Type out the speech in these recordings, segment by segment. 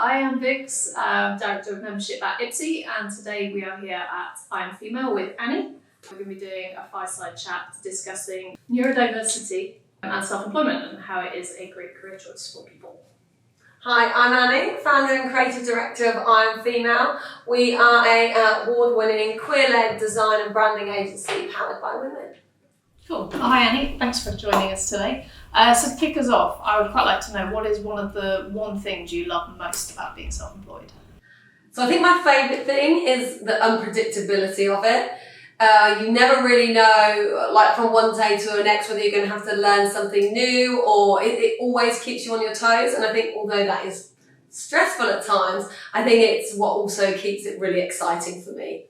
I am Vix, Director of Membership at IPSE, and today we are here at I Am Female with Annie. We're going to be doing a fireside chat discussing neurodiversity and self-employment and how it is a great career choice for people. Hi, I'm Annie, founder and creative director of I Am Female. We are an award-winning queer-led design and branding agency powered by women. Cool. Hi Annie, thanks for joining us today. So to kick us off, I would quite like to know what is one things you love most about being self-employed? So I think my favourite thing is the unpredictability of it. You never really know, like from one day to the next, whether you're going to have to learn something new, or it always keeps you on your toes. And I think although that is stressful at times, I think it's what also keeps it really exciting for me.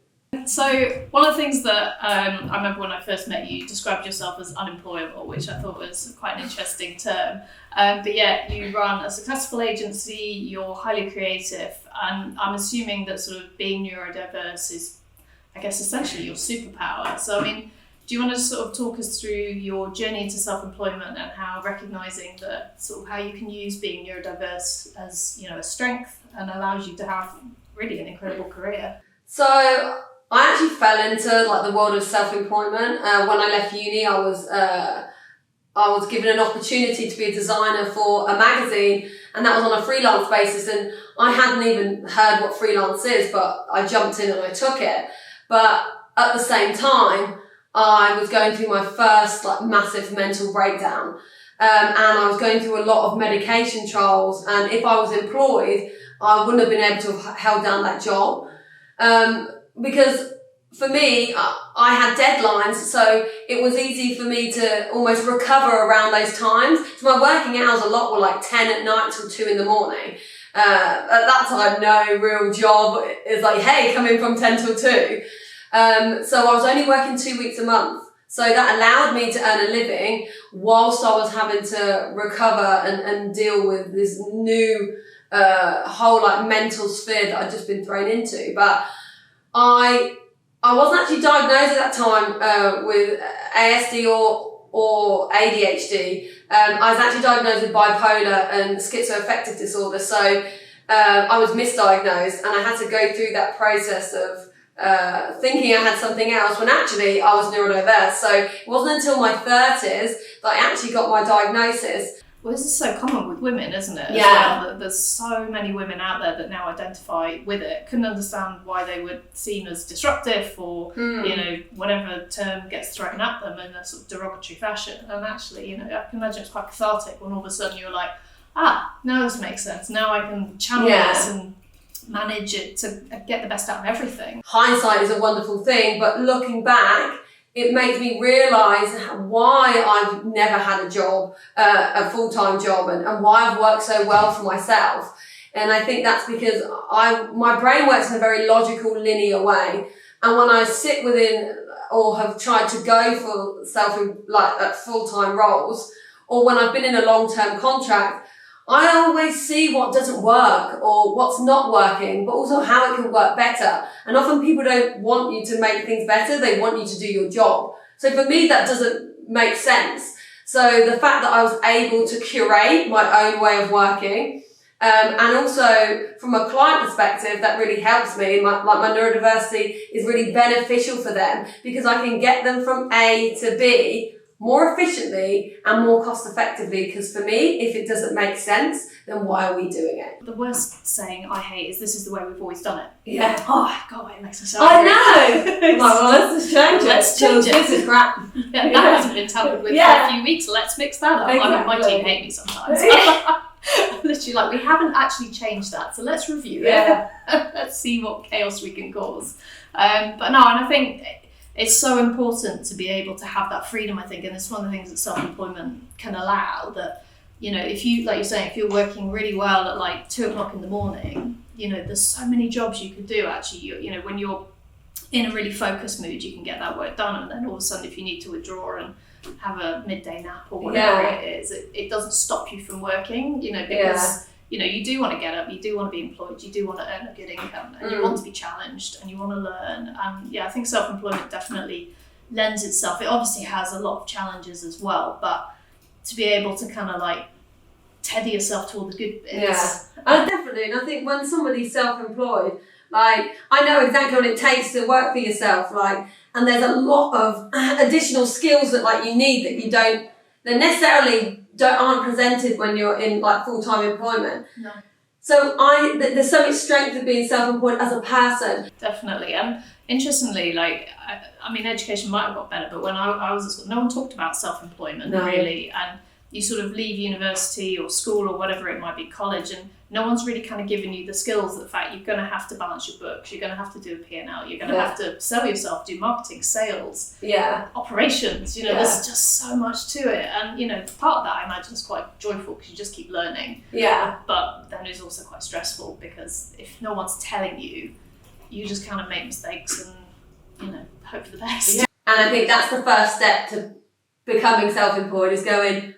So one of the things that I remember when I first met you, you described yourself as unemployable, which I thought was quite an interesting term. But yeah, you run a successful agency, you're highly creative, and I'm assuming that sort of being neurodiverse is, I guess, essentially your superpower. So I mean, do you want to sort of talk us through your journey into self-employment and how recognising that sort of how you can use being neurodiverse as, you know, a strength and allows you to have really an incredible career? So I actually fell into like the world of self-employment. When I left uni, I was given an opportunity to be a designer for a magazine, and that was on a freelance basis. And I hadn't even heard what freelance is, but I jumped in and I took it. But at the same time, I was going through my first like massive mental breakdown, and I was going through a lot of medication trials. And if I was employed, I wouldn't have been able to have held down that job. Because for me, I had deadlines, so it was easy for me to almost recover around those times. So my working hours a lot were like 10 at night till 2 in the morning. At that time, no real job is like, hey, come in from 10 till 2. So I was only working 2 weeks a month. So that allowed me to earn a living whilst I was having to recover and deal with this new whole like mental sphere that I'd just been thrown into. But I wasn't actually diagnosed at that time with ASD or ADHD. I was actually diagnosed with bipolar and schizoaffective disorder. So I was misdiagnosed, and I had to go through that process of thinking I had something else when actually I was neurodiverse. So it wasn't until my 30s that I actually got my diagnosis. Well, this is so common with women, isn't it? Yeah. Well, there's so many women out there that now identify with it. Couldn't understand why they were seen as disruptive or, you know, whatever term gets thrown at them in a sort of derogatory fashion. And actually, you know, I can imagine it's quite cathartic when all of a sudden you're like, now this makes sense. Now I can channel this and manage it to get the best out of everything. Hindsight is a wonderful thing, but looking back, it makes me realise why I've never had a job, a full-time job, and why I've worked so well for myself. And I think that's because my brain works in a very logical, linear way. And when I sit within or have tried to go for full-time roles, or when I've been in a long-term contract, I always see what doesn't work or what's not working, but also how it can work better. And often people don't want you to make things better, they want you to do your job. So for me, that doesn't make sense. So the fact that I was able to curate my own way of working, and also from a client perspective, that really helps me. My neurodiversity is really beneficial for them because I can get them from A to B more efficiently and more cost effectively, because for me, if it doesn't make sense, then why are we doing it? The worst saying I hate is this is the way we've always done it. Yeah. Oh God, it makes us so I know! I'm like, well, let's just change it. Let's change it. This is crap. That hasn't been tampered with for a few weeks, let's mix that up. Exactly. I mean, my team hate me sometimes. Literally like, we haven't actually changed that, so let's review it. Let's see what chaos we can cause. But no, and I think it's so important to be able to have that freedom, I think, and it's one of the things that self-employment can allow, that, you know, if you, like you're saying, if you're working really well at like 2 o'clock in the morning, you know, there's so many jobs you could do actually. You know, when you're in a really focused mood, you can get that work done, and then all of a sudden if you need to withdraw and have a midday nap or whatever it is, it doesn't stop you from working, you know, because you know, you do want to get up, you do want to be employed, you do want to earn a good income, and you want to be challenged and you want to learn. And yeah, I think self-employment definitely lends itself. It obviously has a lot of challenges as well, but to be able to kind of like tether yourself to all the good bits. Yeah, definitely. And I think when somebody's self-employed, like, I know exactly what it takes to work for yourself, like, and there's a lot of additional skills that like you need that you don't, that necessarily aren't presented when you're in like full-time employment. No. So there's so much strength of being self-employed as a person. Definitely. And interestingly, like, I mean, education might have got better, but when I was at school, no one talked about self-employment really. And you sort of leave university or school or whatever it might be, college, and no one's really kind of giving you the skills, the fact you're going to have to balance your books, you're going to have to do a P&L, you're going to have to sell yourself, do marketing, sales, operations, you know, there's just so much to it. And, you know, part of that I imagine is quite joyful because you just keep learning. Yeah. But then it's also quite stressful because if no one's telling you, you just kind of make mistakes and, you know, hope for the best. Yeah. And I think that's the first step to becoming self-employed, is going,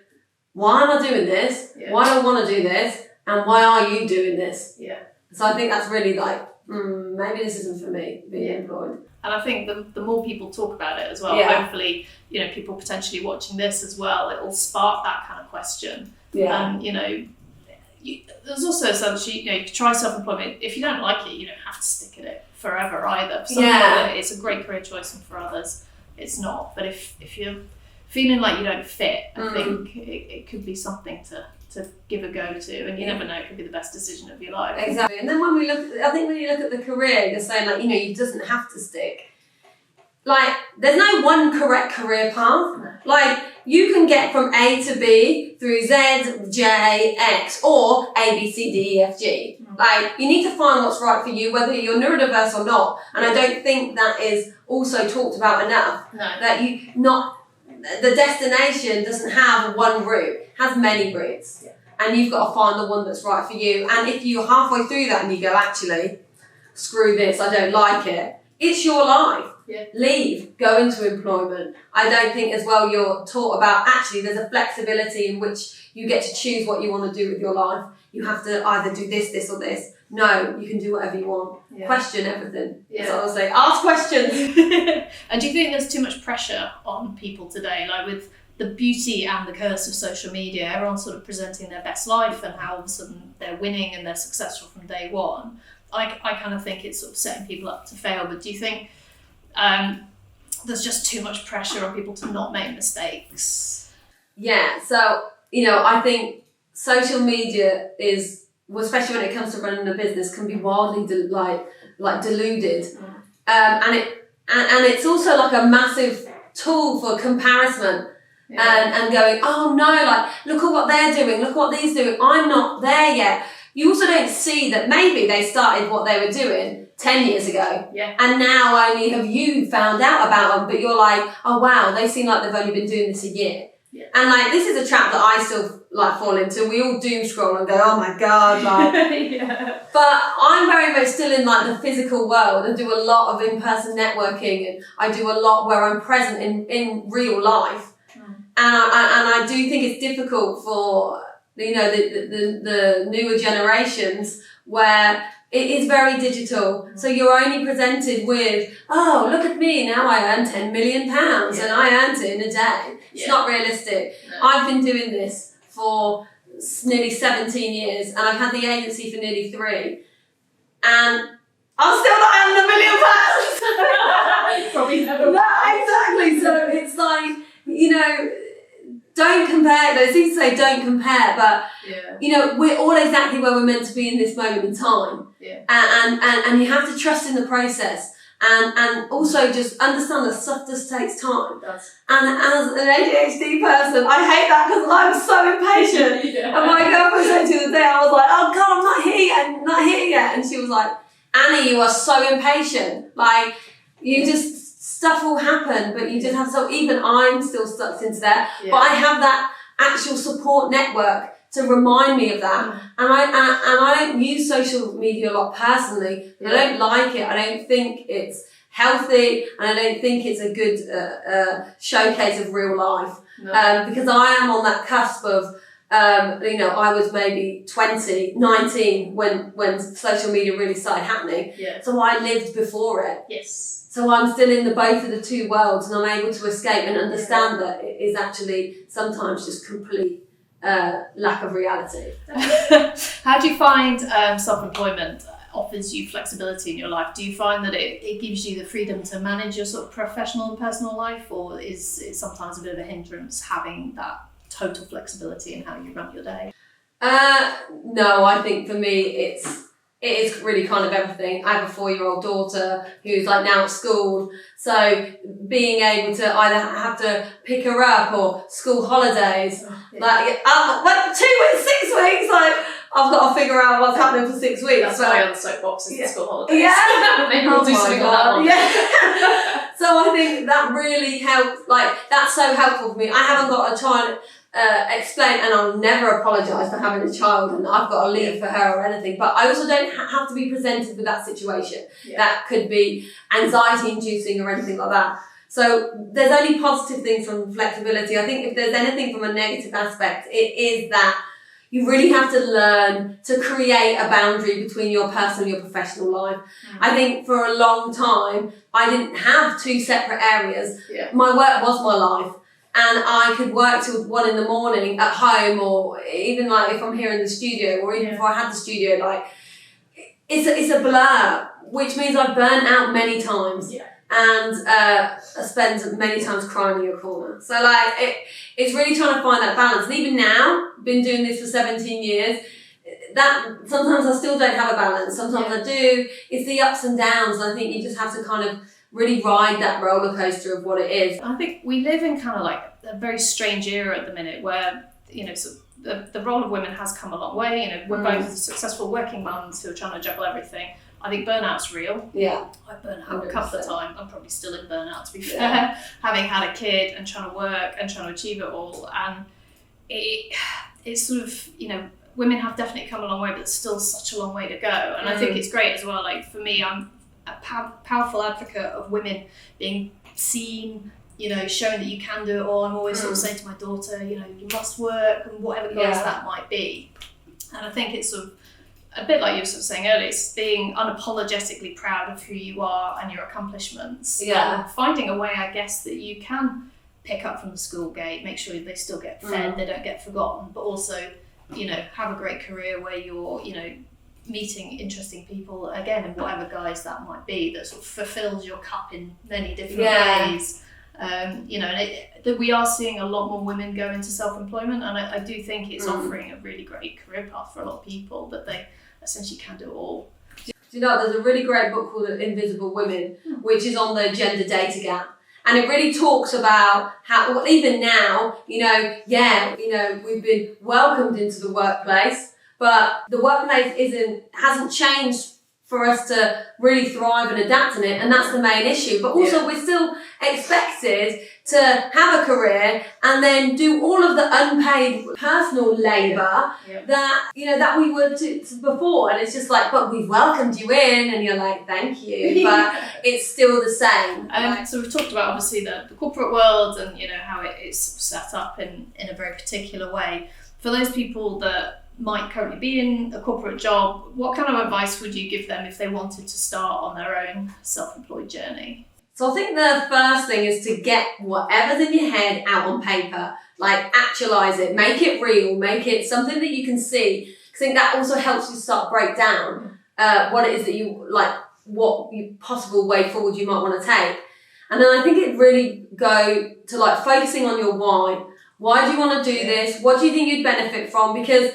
why am I doing this? Why do I want to do this? And why are you doing this? Yeah. So I think that's really like, maybe this isn't for me, being employed. And I think the more people talk about it as well, hopefully, you know, people potentially watching this as well, it will spark that kind of question. Yeah. And, you know, there's also essentially, you know, you can try self-employment. If you don't like it, you don't have to stick at it forever either. For some people, it's a great career choice, and for others, it's not. But if you're feeling like you don't fit, I think it could be something to give a go to, and you never know, it could be the best decision of your life. Exactly. And then when you look at the career, you're saying like, you know, you doesn't have to stick. Like, there's no one correct career path. No. Like, you can get from A to B through Z, J, X, or A, B, C, D, E, F, G. Like, you need to find what's right for you, whether you're neurodiverse or not. And I don't think that is also talked about enough. No. That the destination doesn't have one route, it has many routes. Yeah. And you've got to find the one that's right for you. And if you're halfway through that and you go, actually, screw this, I don't like it, it's your life. Yeah. Leave, go into employment. I don't think as well you're taught about, actually, there's a flexibility in which you get to choose what you want to do with your life. You have to either do this, this, or this. No, you can do whatever you want. Yeah. Question everything. Yeah. That's what I'll say. Ask questions. And do you think there's too much pressure on people today? Like, with the beauty and the curse of social media, everyone's sort of presenting their best life and how all of a sudden they're winning and they're successful from day one. I kind of think it's sort of setting people up to fail. But do you think there's just too much pressure on people to not make mistakes? Yeah. So, you know, I think social media is, well, especially when it comes to running a business, can be wildly deluded. And it's also like a massive tool for comparison. And going, oh no, like, look at what they're doing, look what these doing, I'm not there yet. You also don't see that maybe they started what they were doing 10 years ago. Yeah. And now only have you found out about them, but you're like, oh wow, they seem like they've only been doing this a year. Yeah. And like, this is a trap that I still like fall into. We all doom scroll and go, oh my God, like. But I'm very much still in like the physical world and do a lot of in-person networking, and I do a lot where I'm present in real life. And I do think it's difficult for, you know, the newer generations where it is very digital. So you're only presented with, oh, look at me, now I earn £10 million and I earned it in a day. It's not realistic. No. I've been doing this for nearly 17 years and I've had the agency for nearly 3. And I'm still not earning £1 million. Probably never. No, exactly. So it's like, you know, don't compare. They seem to say don't compare, but you know, we're all exactly where we're meant to be in this moment in time. Yeah. And you have to trust in the process, and also just understand that stuff just takes time. And as an ADHD person, I hate that because I'm so impatient. And my girlfriend said to the other day, I was like, oh God, I'm not here yet. And she was like, Annie, you are so impatient. Like, you just, stuff will happen, but you just have, so even I'm still stuck into that. Yeah. But I have that actual support network to remind me of that. And I don't use social media a lot personally. I don't like it. I don't think it's healthy, and I don't think it's a good showcase of real life. No. Because I am on that cusp of, you know, I was maybe 19 when social media really started happening. Yeah. So I lived before it. Yes. So I'm still in both of the two worlds, and I'm able to escape and understand that it is actually sometimes just complete lack of reality. How do you find self-employment offers you flexibility in your life? Do you find that it gives you the freedom to manage your sort of professional and personal life, or is it sometimes a bit of a hindrance having that total flexibility in how you run your day? No, I think for me it is really kind of everything. I have a 4-year-old daughter who's like now at school, so being able to either have to pick her up or school holidays, like 2 weeks, 6 weeks, like I've got to figure out what's happening for 6 weeks. That's why on the soapbox is the school holidays. Yeah, maybe we'll do something on that one. Yeah. So I think that really helps. Like that's so helpful for me. I haven't got to try and explain, and I'll never apologise for having a child and I've got to leave for her or anything, but I also don't have to be presented with that situation that could be anxiety inducing or anything like that. So there's only positive things from flexibility. I think if there's anything from a negative aspect, it is that you really have to learn to create a boundary between your personal and your professional life. I think for a long time I didn't have 2 separate areas. My work was my life. And I could work till 1 a.m. at home, or even like if I'm here in the studio, or even before I had the studio, like it's a blur, which means I've burnt out many times, and I spend many times crying in a corner. So like it's really trying to find that balance. And even now, been doing this for 17 years, that sometimes I still don't have a balance. Sometimes I do. It's the ups and downs. And I think you just have to kind of really ride that roller coaster of what it is. I think we live in kind of like a very strange era at the minute where, you know, sort of the role of women has come a long way. You know, we're both successful working mums who are trying to juggle everything. I think burnout's real. Yeah. I've burnt out a couple of times. I'm probably still in burnout, to be fair, having had a kid and trying to work and trying to achieve it all. And it's sort of, you know, women have definitely come a long way, but there's still such a long way to go. And I think it's great as well. Like for me, I'm a powerful advocate of women being seen, you know, shown that you can do it all. I'm always sort of saying to my daughter, you know, you must work, and whatever goals that might be. And I think it's sort of a bit like you were sort of saying earlier, it's being unapologetically proud of who you are and your accomplishments. And finding a way, I guess, that you can pick up from the school gate, make sure they still get fed, they don't get forgotten, but also, you know, have a great career where you're, you know, meeting interesting people, again, in whatever guise that might be, that sort of fulfills your cup in many different ways. You know, and we are seeing a lot more women go into self-employment, and I do think it's offering a really great career path for a lot of people, that they essentially can do it all. Do you know, there's a really great book called Invisible Women, which is on the gender data gap. And it really talks about how, well, even now, you know, we've been welcomed into the workplace, but the workplace hasn't changed for us to really thrive and adapt in it, and that's the main issue. But also we're still expected to have a career and then do all of the unpaid personal labour that, you know, that we were to before. And it's just like, but we've welcomed you in, and you're like, thank you, but it's still the same. So we've talked about obviously the corporate world, and you know how it is set up in a very particular way. For those people that might currently be in a corporate job, what kind of advice would you give them if they wanted to start on their own self-employed journey? So I think the first thing is to get whatever's in your head out on paper, like actualize it, make it real, make it something that you can see. I think that also helps you start break down what it is that you like, what possible way forward you might want to take. And then I think it really go to like focusing on your why. Why do you want to do this? What do you think you'd benefit from? Because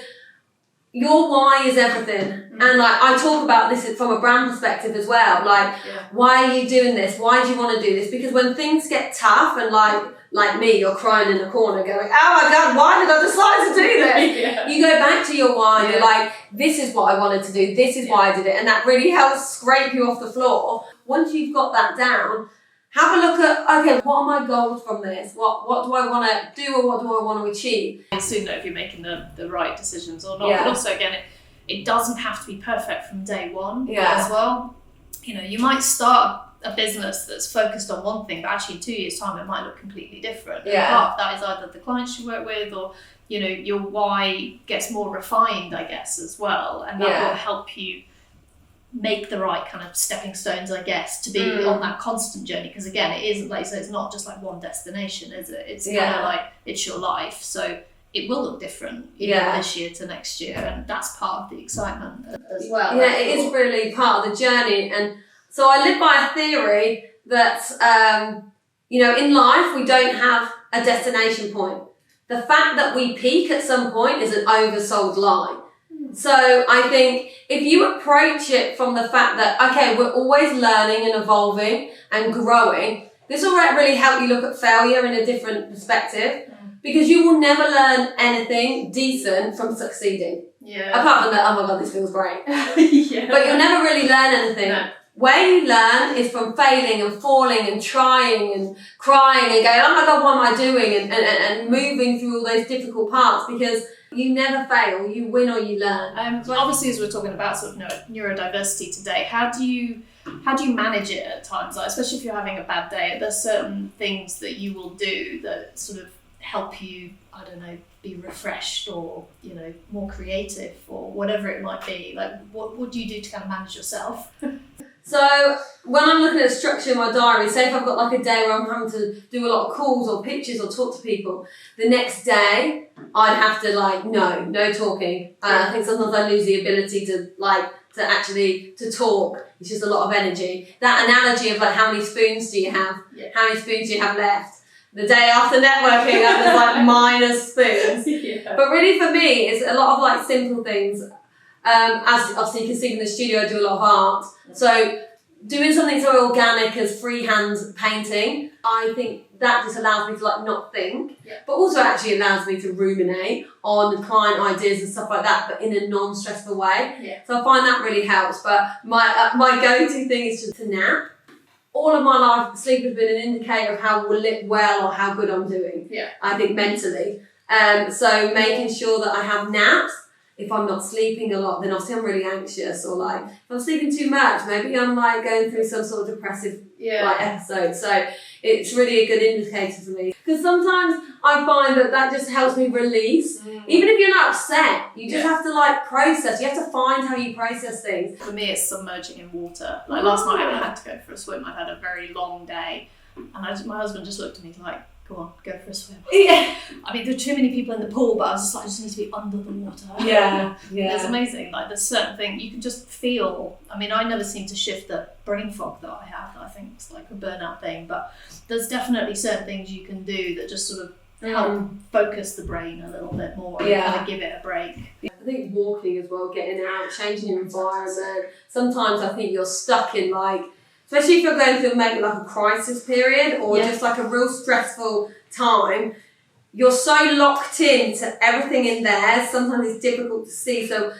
your why is everything. And like I talk about this from a brand perspective as well. Like, why are you doing this? Why do you want to do this? Because when things get tough, and like me, you're crying in the corner going, oh my God, why did I decide to do this? You go back to your why. You're like, this is what I wanted to do. This is why I did it. And that really helps scrape you off the floor. Once you've got that down, have a look at, okay, what are my goals from this? What do I want to do, or what do I want to achieve? You soon know if you're making the right decisions or not. But also, again, it doesn't have to be perfect from day one as well. You know, you might start a business that's focused on one thing, but actually in 2 years' time, it might look completely different. And part of that is either the clients you work with, or, you know, your why gets more refined, I guess, as well. And that will help you make the right kind of stepping stones, I guess, to be on that constant journey. Because again, it isn't like, so it's not just like one destination, is it? It's kind of like, it's your life. So it will look different this year to next year, and that's part of the excitement as well. Yeah, it is really part of the journey. And so I live by a theory that, in life we don't have a destination point. The fact that we peak at some point is an oversold lie. So I think if you approach it from the fact that, okay, we're always learning and evolving and growing, this will really help you look at failure in a different perspective, because you will never learn anything decent from succeeding. Yeah. Apart from that, oh my God, this feels great. Yeah. But you'll never really learn anything. No. Where you learn is from failing and falling and trying and crying and going, oh my God, what am I doing? And moving through all those difficult parts, because you never fail. You win or you learn. Obviously, as we're talking about sort of neurodiversity today, how do you manage it at times? Like, especially if you're having a bad day, there's certain things that you will do that sort of help you, I don't know, be refreshed or, more creative or whatever it might be. Like, what do you do to kind of manage yourself? So when I'm looking at a structure in my diary, say if I've got like a day where I'm having to do a lot of calls or pictures or talk to people, the next day I'd have to no talking. I think sometimes I lose the ability to actually talk. It's just a lot of energy. That analogy of how many spoons do you have? Yeah. How many spoons do you have left? The day after networking, there's minus spoons. Yeah. But really for me, it's a lot of simple things. As obviously you can see in the studio, I do a lot of art. So doing something so organic as freehand painting, I think that just allows me to not think, but also actually allows me to ruminate on client ideas and stuff like that, but in a non-stressful way. Yeah. So I find that really helps. But my go-to thing is just to nap. All of my life, sleep has been an indicator of how well or how good I'm doing. Yeah. I think mentally. So making sure that I have naps. If I'm not sleeping a lot, then obviously I'm really anxious, or if I'm sleeping too much, maybe I'm going through some sort of depressive episode. So it's really a good indicator for me. Because sometimes I find that just helps me release. Even if you're not upset, you just have to process. You have to find how you process things. For me, it's submerging in water. Last night I had to go for a swim. I've had a very long day. And my husband just looked at me go on, go for a swim. Yeah. I mean, there are too many people in the pool, but I was just I just need to be under the water. Yeah. It's amazing. There's certain things you can just feel. I mean, I never seem to shift the brain fog that I have. I think it's a burnout thing, but there's definitely certain things you can do that just sort of help focus the brain a little bit more and kind of give it a break. I think walking as well, getting out, changing your environment. Sometimes I think you're stuck in especially if you're going through maybe a crisis period or just a real stressful time, you're so locked into everything in there, sometimes it's difficult to see. So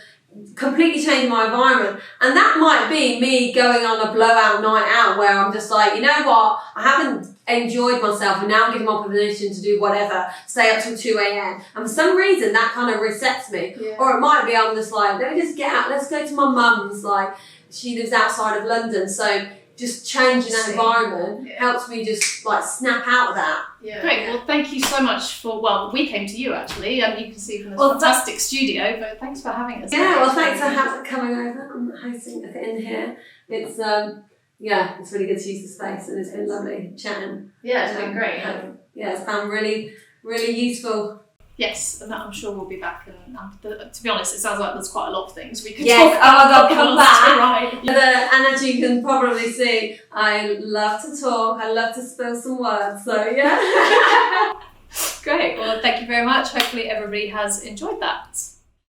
completely changing my environment. And that might be me going on a blowout night out where I'm just you know what, I haven't enjoyed myself and now I'm giving my permission to do whatever, stay up till 2 a.m. And for some reason that kind of resets me. Yeah. Or it might be I'm just let me just get out, let's go to my mum's. She lives outside of London, so just changing that environment helps me just snap out of that. Yeah. Great. Well, thank you so much for, we came to you actually, and you can see from this fantastic studio, but thanks for having us. Yeah, thanks for coming over. I'm hosting in here. It's, it's really good to use the space and it's been lovely chatting. Yeah, it's been great. It's been really, really useful. Yes, and I'm sure we'll be back. And to be honest, it sounds like there's quite a lot of things we could talk about. Come back. Right. Yeah. And as you can probably see, I love to talk. I love to spill some words. So yeah. Great. Well, thank you very much. Hopefully everybody has enjoyed that.